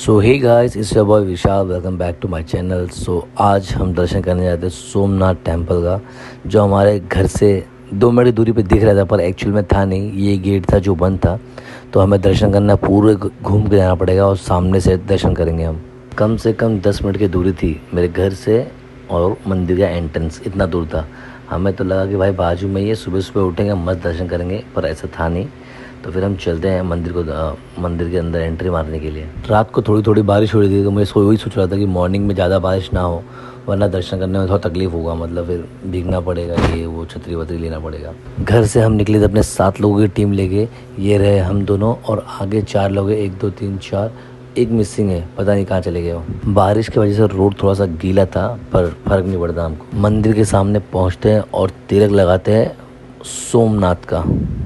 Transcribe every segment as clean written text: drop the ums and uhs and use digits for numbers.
So hey guys, it's your boy Vishal. Welcome back to my channel. So आज हम दर्शन करने जाते हैं सोमनाथ टेम्पल का, जो हमारे घर से 2 मिनट की दूरी पे दिख रहा था, पर एक्चुअल में था नहीं। ये गेट था जो बंद था, तो हमें दर्शन करना पूरे घूम के जाना पड़ेगा और सामने से दर्शन करेंगे हम। कम से कम 10 मिनट की दूरी थी मेरे घर से और मंदिर का एंट्रेंस, इतना दूर था। हमें तो लगा कि भाई बाजू में ये सुबह सुबह उठेंगे मस्त दर्शन करेंगे, पर ऐसा था नहीं। तो फिर हम चलते हैं मंदिर के अंदर एंट्री मारने के लिए। रात को थोड़ी थोड़ी बारिश हो रही थी, तो मैं वही सोच रहा था कि मॉर्निंग में ज़्यादा बारिश ना हो, वरना दर्शन करने में थोड़ा तकलीफ होगा। मतलब फिर भीगना पड़ेगा, ये वो छतरी वतरी लेना पड़ेगा। घर से हम निकले थे अपने 7 लोगों की टीम लेके। ये रहे हम दोनों और आगे 4 लोग हैं, 1 2 3 4, एक मिसिंग है, पता नहीं कहाँ चले गए वो। बारिश की वजह से रोड थोड़ा सा गीला था, पर फर्क नहीं पड़ता हमको। मंदिर के सामने पहुँचते हैं और तिलक लगाते हैं सोमनाथ का।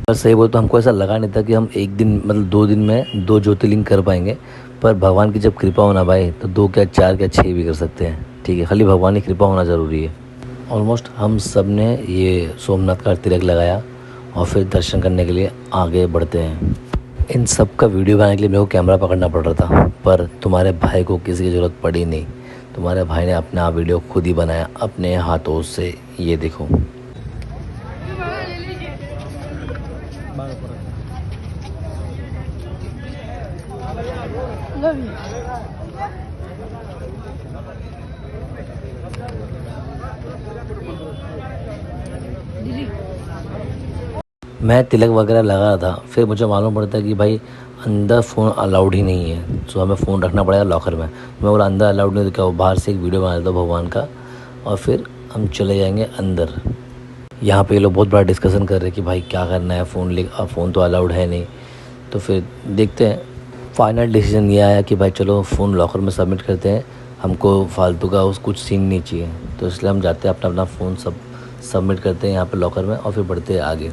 पर सही बोल तो हमको ऐसा लगा नहीं था कि हम एक दिन मतलब 2 दिन में 2 ज्योतिर्लिंग कर पाएंगे। पर भगवान की जब कृपा होना भाई, तो 2 क्या 4 क्या 6 भी कर सकते हैं। ठीक है, खाली भगवान की कृपा होना ज़रूरी है। ऑलमोस्ट हम सब ने ये सोमनाथ का तिलक लगाया और फिर दर्शन करने के लिए आगे बढ़ते हैं। इन सब का वीडियो बनाने के लिए मेरे को कैमरा पकड़ना पड़ रहा था, पर तुम्हारे भाई को किसी की ज़रूरत पड़ी नहीं। तुम्हारे भाई ने अपना वीडियो खुद ही बनाया अपने हाथों से। ये देखो। मैं तिलक वगैरह लगा रहा था, फिर मुझे मालूम पड़ता कि भाई अंदर फ़ोन अलाउड ही नहीं है, तो हमें फ़ोन रखना पड़ेगा लॉकर में। मैं बोला अंदर अलाउड नहीं, तो क्या वो बाहर से एक वीडियो बना देता भगवान का और फिर हम चले जाएंगे अंदर। यहाँ पे ये लोग बहुत बड़ा डिस्कशन कर रहे हैं कि भाई क्या करना है, फ़ोन तो अलाउड है नहीं। तो फिर देखते हैं। फाइनल डिसीजन ये आया कि भाई चलो फ़ोन लॉकर में सबमिट करते हैं, हमको फालतू का कुछ सीन नहीं चाहिए। तो इसलिए हम जाते हैं अपना अपना फ़ोन सबमिट करते हैं यहाँ पे लॉकर में और फिर बढ़ते हैं आगे।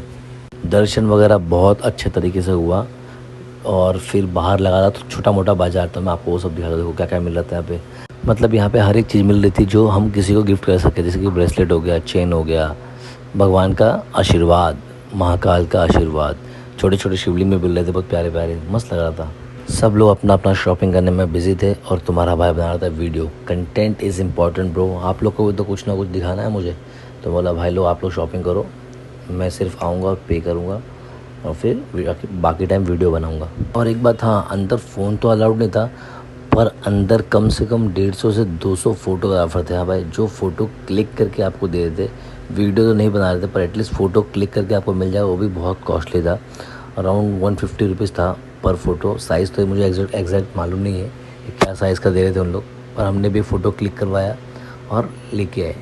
दर्शन वगैरह बहुत अच्छे तरीके से हुआ और फिर बाहर लगा था तो छोटा मोटा बाज़ार था। मैं आपको वो सब दिखा दूँ, देखो क्या क्या मिल रहा था यहाँ पे। मतलब यहाँ पे हर एक चीज़ मिल रही थी जो हम किसी को गिफ्ट कर सके, जैसे कि ब्रेसलेट हो गया, चेन हो गया, भगवान का आशीर्वाद, महाकाल का आशीर्वाद। छोटे छोटे शिवलिंग में मिल रहे थे, बहुत प्यारे प्यारे, मस्त लग रहा था। सब लोग अपना अपना शॉपिंग करने में बिजी थे और तुम्हारा भाई बना रहा था video. Content is important bro, आप लोग को भी तो कुछ ना कुछ दिखाना है मुझे। तो बोला भाई लो आप लोग शॉपिंग करो, मैं सिर्फ आऊँगा और पे करूँगा और फिर बाकी टाइम वीडियो बनाऊँगा। और एक बात, हाँ, अंदर फ़ोन तो अलाउड नहीं था, पर अंदर कम से कम 150 से 200 फ़ोटोग्राफर थे। हाँ भाई, जो फ़ोटो क्लिक करके आपको दे देते। वीडियो तो नहीं बना रहे थे, पर एटलीस्ट फ़ोटो क्लिक करके आपको मिल जाए, वो भी बहुत कॉस्टली था। अराउंड 150 रुपीज़ था पर फ़ोटो। साइज़ तो मुझे एग्जैक्ट मालूम नहीं है कि क्या साइज़ का दे रहे थे उन लोग, पर हमने भी फ़ोटो क्लिक करवाया और लेके आए।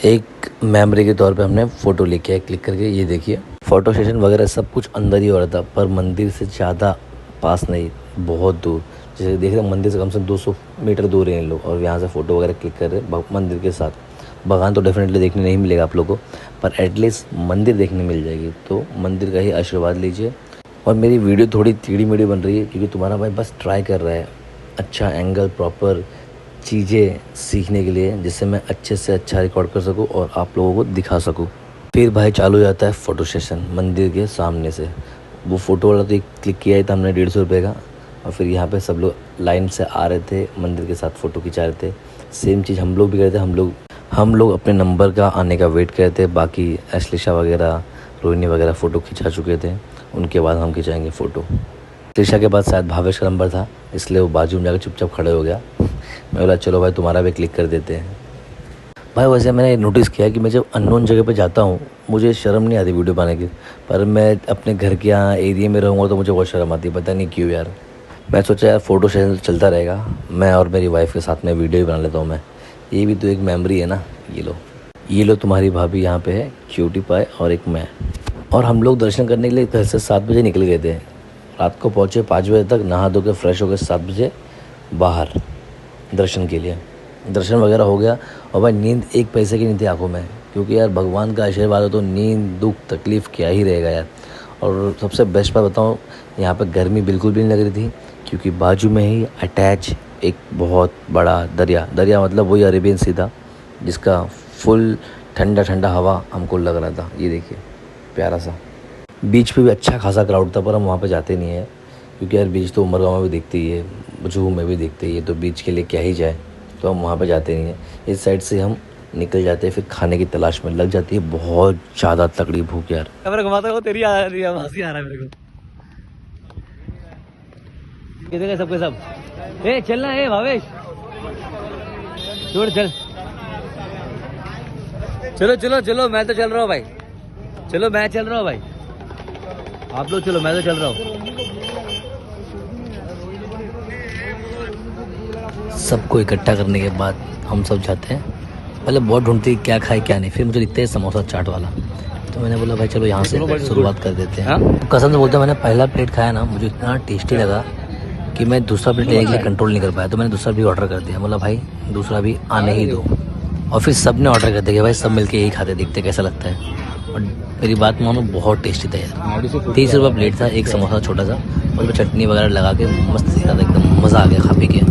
एक मेमोरी के तौर पे हमने फ़ोटो लेके आए क्लिक करके। ये देखिए, फ़ोटो सेशन वगैरह सब कुछ अंदर ही हो रहा था, पर मंदिर से ज़्यादा पास नहीं, बहुत दूर। जैसे देख रहे हैं, मंदिर से कम से कम 200 मीटर दूर हैं इन लोग और यहाँ से फ़ोटो वगैरह क्लिक कर रहे हैं मंदिर के साथ। भगवान तो डेफिनेटली देखने नहीं मिलेगा आप लोगों को, पर एटलीस्ट मंदिर देखने मिल जाएगी। तो मंदिर का ही आशीर्वाद लीजिए। और मेरी वीडियो थोड़ी टेढ़ी मेढ़ी बन रही है क्योंकि तुम्हारा भाई बस ट्राई कर रहा है अच्छा एंगल, प्रॉपर चीज़ें सीखने के लिए, जिससे मैं अच्छे से अच्छा रिकॉर्ड कर सकूं और आप लोगों को दिखा सकूं। फिर भाई चालू हो जाता है फ़ोटो सेशन मंदिर के सामने से। वो फ़ोटो वाला तो एक क्लिक किया ही था हमने 150 रुपये का, और फिर यहाँ पे सब लोग लाइन से आ रहे थे, मंदिर के साथ फ़ोटो खिंचा रहे थे। सेम चीज़ हम लोग भी कर रहे थे। हम लोग अपने नंबर का आने का वेट कर रहे थे। बाकी अश्लेषा वगैरह, रोहिणी वगैरह फ़ोटो खिंचा चुके थे, उनके बाद हम खिंचाएंगे फ़ोटो। अश्लेषा के बाद शायद भावेश का नंबर था, इसलिए वो बाजू में जाकर चुपचाप खड़े हो गया। मैं बोला चलो भाई तुम्हारा भी क्लिक कर देते हैं। भाई वैसे मैंने नोटिस किया कि मैं जब अननोन जगह पे जाता हूँ, मुझे शर्म नहीं आती वीडियो बनाने की, पर मैं अपने घर के यहाँ एरिया में रहूँगा तो मुझे बहुत शर्म आती है, पता नहीं क्यों यार। मैं सोचा यार फ़ोटो सेशन चलता रहेगा, मैं और मेरी वाइफ के साथ में वीडियो ही बना लेता हूँ मैं। ये भी तो एक मेमोरी है ना। ये लो तुम्हारी भाभी यहाँ पे है, क्यूटी पाए, और एक मैं। और हम लोग दर्शन करने के लिए घर से 7 बजे निकल गए थे। रात को पहुँचे 5 बजे तक, नहा धो के फ्रेश हो गए 7 बजे बाहर दर्शन के लिए। दर्शन वगैरह हो गया और भाई नींद एक पैसे की नहीं थी आंखों में, क्योंकि यार भगवान का आशीर्वाद हो तो नींद दुख तकलीफ़ क्या ही रहेगा यार। और सबसे बेस्ट बात बताऊँ, यहाँ पे गर्मी बिल्कुल भी नहीं लग रही थी, क्योंकि बाजू में ही अटैच एक बहुत बड़ा दरिया मतलब वही अरेबियन सी था, जिसका फुल ठंडा ठंडा हवा हमको लग रहा था। ये देखिए प्यारा सा। बीच पे भी अच्छा खासा क्राउड था, पर हम वहाँ पे जाते नहीं है, क्योंकि यार बीच तो उमरगांव में भी दिखती ही है, जुहू में भी देखते हैं, ये तो बीच के लिए क्या ही जाए, तो हम वहाँ पे जाते नहीं हैं। इस साइड से हम निकल जाते हैं, फिर खाने की तलाश में लग जाती है। बहुत ज़्यादा तगड़ी भूख यार। कैमरा घुमाता हो, तेरी आ रही है, हंसी आ रहा है मेरे को। किधर गए सबके सब? ए चलना है भावेश, छोड़ चल। चलो चलो चलो, मैं तो चल रहा हूँ भाई, चलो मैं चल रहा हूँ भाई, आप लोग चलो, मैं तो चल रहा हूँ। सबको इकट्ठा करने के बाद हम सब जाते हैं। पहले बहुत ढूंढती क्या खाए क्या नहीं, फिर मुझे दिखते हैं समोसा चाट वाला, तो मैंने बोला भाई चलो यहाँ से शुरुआत कर देते हैं। तो कसम से बोलते, मैंने पहला प्लेट खाया ना, मुझे इतना टेस्टी लगा कि मैं दूसरा प्लेट लेने के लिए कंट्रोल नहीं कर पाया, तो मैंने दूसरा भी ऑर्डर कर दिया। बोला भाई दूसरा भी आने ही दो, और फिर सब ने ऑर्डर कर दिया कि भाई सब मिलके यही खाते, देखते कैसा लगता है। और मेरी बात मानो, बहुत टेस्टी था यार। 30 रुपये प्लेट था, एक समोसा छोटा सा, और उसमें चटनी वगैरह लगा के मस्त सीखा था, एकदम मज़ा आ गया खा पी के।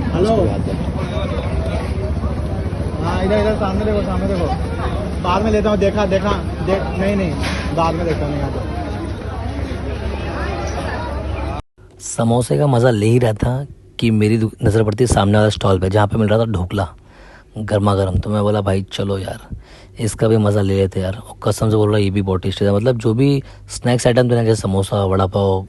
हेलो, हाँ इधर इधर सामने देखो, सामने देखो, बाद में लेता हूँ। देखा देखा नहीं बाद में देखता हूँ, नहीं आता। समोसे का मज़ा ले ही रहा था कि मेरी नज़र पड़ती सामने वाला स्टॉल पे, जहाँ पे मिल रहा था ढोकला गर्मा गर्म। तो मैं बोला भाई चलो यार, इसका भी मज़ा ले लेते यार। और कसम से बोल रहा, ये भी बहुत टेस्टी था। मतलब जो भी स्नैक्स आइटम थे ना, जैसे समोसा, वड़ा पाव,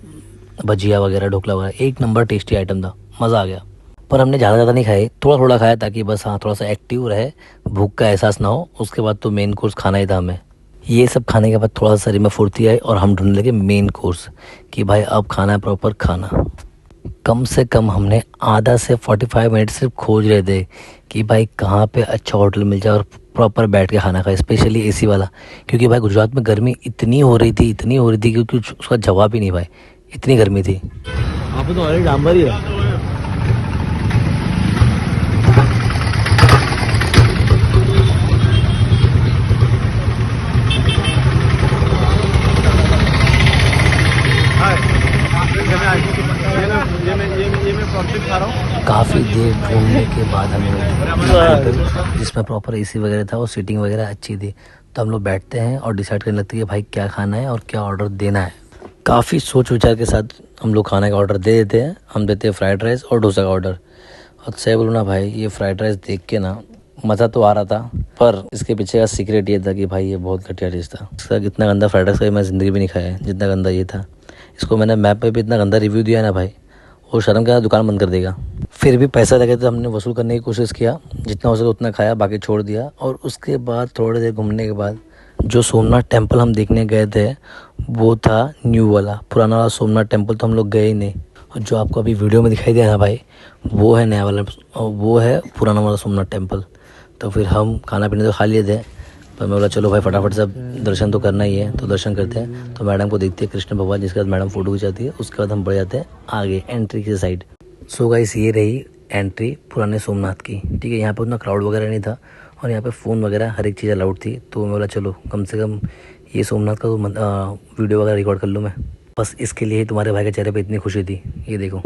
भजिया वगैरह, ढोकला वगैरह, एक नंबर टेस्टी आइटम था, मज़ा आ गया। पर हमने ज़्यादा नहीं खाए, थोड़ा थोड़ा खाया, ताकि बस हाँ थोड़ा सा एक्टिव रहे, भूख का एहसास ना हो। उसके बाद तो मेन कोर्स खाना ही था हमें। ये सब खाने के बाद थोड़ा सा शरीर में फुर्ती आई, और हम ढूंढने लगे मेन कोर्स कि भाई अब खाना है प्रॉपर खाना। कम से कम हमने आधा से 45 मिनट सिर्फ खोज रहे थे कि भाई कहाँ पे अच्छा होटल मिल जाए और प्रॉपर बैठ के खाना खाए, स्पेशली एसी वाला। क्योंकि भाई गुजरात में गर्मी इतनी हो रही थी कि कुछ उसका जवाब ही नहीं भाई, इतनी गर्मी थी। आप तो ऑलरेडी डांबर ही है। काफ़ी देर ढूंढने के बाद हमें जिसमें प्रॉपर एसी वगैरह था और सीटिंग वगैरह अच्छी थी, तो हम लोग बैठते हैं और डिसाइड करने लगते हैं कि भाई क्या खाना है और क्या ऑर्डर देना है। काफ़ी सोच विचार के साथ हम लोग खाने का ऑर्डर दे देते हैं। हम देते हैं फ्राइड राइस और डोसा का ऑर्डर। और सही बोलूँ ना भाई, ये फ्राइड राइस देख के ना मज़ा तो आ रहा था, पर इसके पीछे का सीक्रेट ये था कि भाई ये बहुत घटिया डिश था। इसका इतना गंदा फ्राइड राइस मैं ज़िंदगी में नहीं खाया है जितना गंदा ये था। इसको मैंने मैप पे भी इतना गंदा रिव्यू दिया ना भाई, वो शर्म का दुकान बंद कर देगा। फिर भी पैसा लगे तो हमने वसूल करने की कोशिश किया, जितना हो सके उतना खाया, बाकी छोड़ दिया। और उसके बाद थोड़ी देर घूमने के बाद जो सोमनाथ टेम्पल हम देखने गए थे वो था न्यू वाला। पुराना वाला सोमनाथ टेम्पल तो हम लोग गए ही नहीं। और जो आपको अभी वीडियो में दिखाई दिया ना भाई, वो है नया वाला, और वो है पुराना वाला सोमनाथ टेम्पल। तो फिर हम खाना पीने तो खा लिए थे, पर मैं बोला चलो भाई फटाफट से दर्शन तो करना ही है, तो दर्शन करते हैं। तो मैडम को देखती है कृष्ण भगवान, जिसके बाद मैडम फ़ोटो खिंचाती है। उसके बाद हम बढ़ जाते हैं आगे एंट्री की साइड। सो गाइस, ये रही एंट्री पुराने सोमनाथ की। ठीक है, यहाँ पे उतना क्राउड वगैरह नहीं था, और यहाँ पे फ़ोन वगैरह हर एक चीज़ अलाउड थी। तो मैं बोला चलो कम से कम ये सोमनाथ का तो वीडियो वगैरह रिकॉर्ड कर लूँ मैं। बस इसके लिए ही तुम्हारे भाई के चेहरे पे इतनी खुशी थी। ये देखो,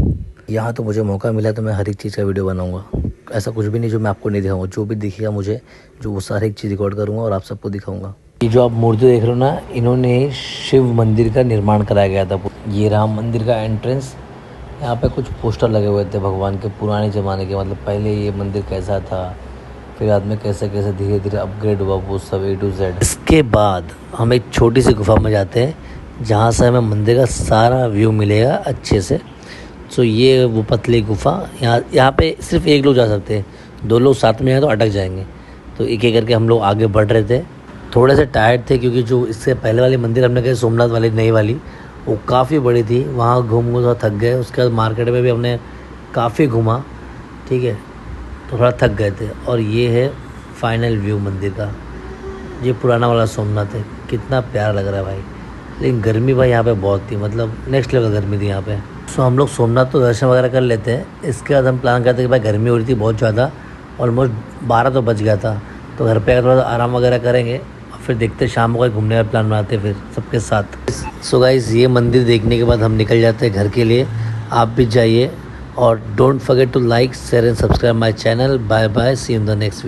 यहाँ तो मुझे मौका मिला तो मैं हर एक चीज़ का वीडियो बनाऊँगा। ऐसा कुछ भी नहीं जो मैं आपको नहीं दिखाऊंगा। जो भी दिखेगा मुझे, जो वो सारी एक चीज़ रिकॉर्ड करूँगा और आप सबको दिखाऊंगा। ये जो आप मूर्ति देख रहे हो ना, इन्होंने शिव मंदिर का निर्माण कराया गया था। ये राम मंदिर का एंट्रेंस। यहाँ पे कुछ पोस्टर लगे हुए थे भगवान के पुराने ज़माने के, मतलब पहले ये मंदिर कैसा था, फिर बाद में कैसे कैसे धीरे धीरे अपग्रेड हुआ, वो सब A to Z। इसके बाद हम एक छोटी सी गुफा में जाते हैं, जहाँ से हमें मंदिर का सारा व्यू मिलेगा अच्छे से। तो ये वो पतली गुफा, यहाँ पे सिर्फ एक लोग जा सकते हैं, 2 लोग साथ में हैं तो अटक जाएंगे। तो एक एक करके हम लोग आगे बढ़ रहे थे। थोड़े से टायर्ड थे, क्योंकि जो इससे पहले वाली मंदिर हमने गए सोमनाथ वाली नई वाली, वो काफ़ी बड़ी थी, वहाँ घूम घूम थक गए। उसके बाद मार्केट में भी हमने काफ़ी घूमा, ठीक है, तो थोड़ा थक गए थे। और ये है फाइनल व्यू मंदिर का। ये पुराना वाला सोमनाथ है, कितना प्यारा लग रहा है भाई। लेकिन गर्मी भाई यहाँ पे बहुत थी, मतलब नेक्स्ट लेवल गर्मी थी यहाँ पे। सो हम लोग सोमनाथ तो दर्शन वगैरह कर लेते हैं। इसके बाद हम प्लान करते हैं कि भाई गर्मी हो रही थी बहुत ज़्यादा, ऑलमोस्ट 12 तो बज गया था, तो घर पे आकर थोड़ा आराम वगैरह करेंगे और फिर देखते शाम को घूमने का प्लान बनाते फिर सबके साथ। सो गाइस, ये मंदिर देखने के बाद हम निकल जाते हैं घर के लिए। आप भी जाइए, और don't forget to like, share and subscribe my channel. Bye bye, see you in the next.